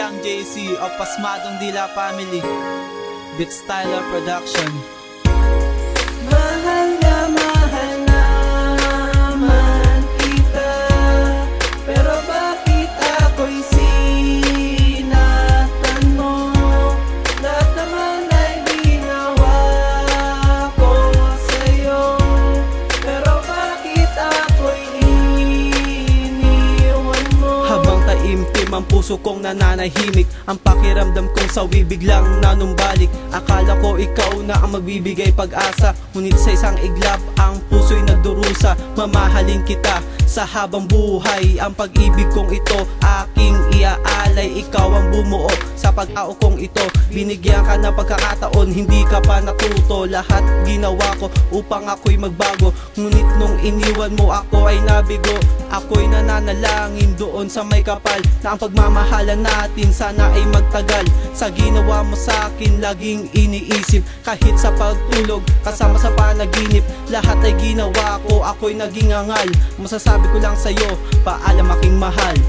Young JC of Pasmadong Dila Family, Beats Tyler Production. Mahal naman kita, pero bakit ako'y sinaktan mo? Lahat naman ay ginawa ko sa'yo, pero bakit ako'y iniwan mo? Habang taimtim ang puso kong nananahimik, ang pakiramdam kong sawi biglang nanumbalik. Akala ko ikaw na ang magbibigay pag-asa, ngunit sa isang iglap ang puso'y nagdurusa. Mamahalin kita sa habang buhay, ang pag-ibig kong ito aking iaalay. Ikaw ang bumuo sa pag-tao kong ito, binigyan ka na pagkakataon, hindi ka pa natuto. Lahat ginawa ko upang ako'y magbago, ngunit nung iniwan mo ako ay nabigo. Ako'y nananalangin doon sa may kapal, na ang pagmamahalan natin sana ay magtagal. Sa ginawa mo sa akin laging iniisip, kahit sa pagtulog kasama sa panaginip. Lahat ay ginawa ko, ako'y naging angal. Masasabi ko lang sa'yo, paalam aking mahal.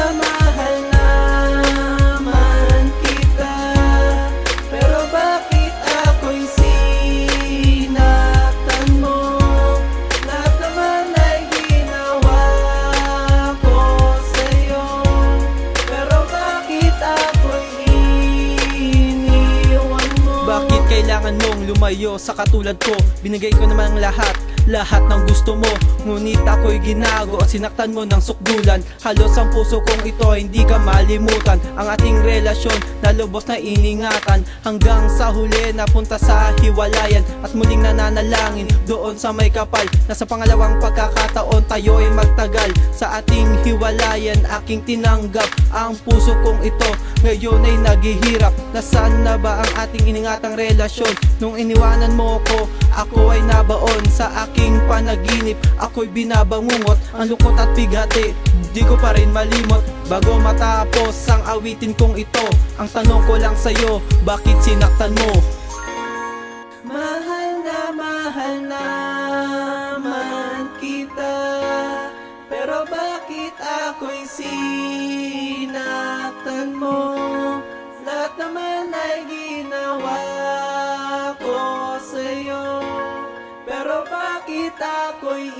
Mahal naman kita, pero bakit ako'y sinaktan mo? Lahat naman ay ginawa ko sa'yo, pero bakit ako'y iniwan mo? Bakit kailangan mong lumayo sa katulad ko? Binigay ko naman ang lahat ng gusto mo, ngunit ako'y ginago at sinaktan mo ng sukdulan. Halos ang puso kong ito hindi ka malimutan. Ang ating relasyon na lubos na iningatan, hanggang sa huli napunta sa hiwalayan. At muling nananalangin doon sa may kapal, na sa pangalawang pagkakataon tayo ay magtagal. Sa ating hiwalayan aking tinanggap ang puso kong ito, ngayon ay naghihirap. Nasaan na ba ang ating iningatang relasyon? Nung iniwanan mo ako ay nabaon sa aking panaginip. Ako'y binabangungot, ang lungkot at bighati, di ko pa rin malimot. Bago matapos ang awitin kong ito, ang tanong ko lang sa'yo, bakit sinaktan mo? Mahal naman kita, pero bakit ako'y sinaktan mo? Lahat naman ay ginawa ko sa'yo, pero bakit ako'y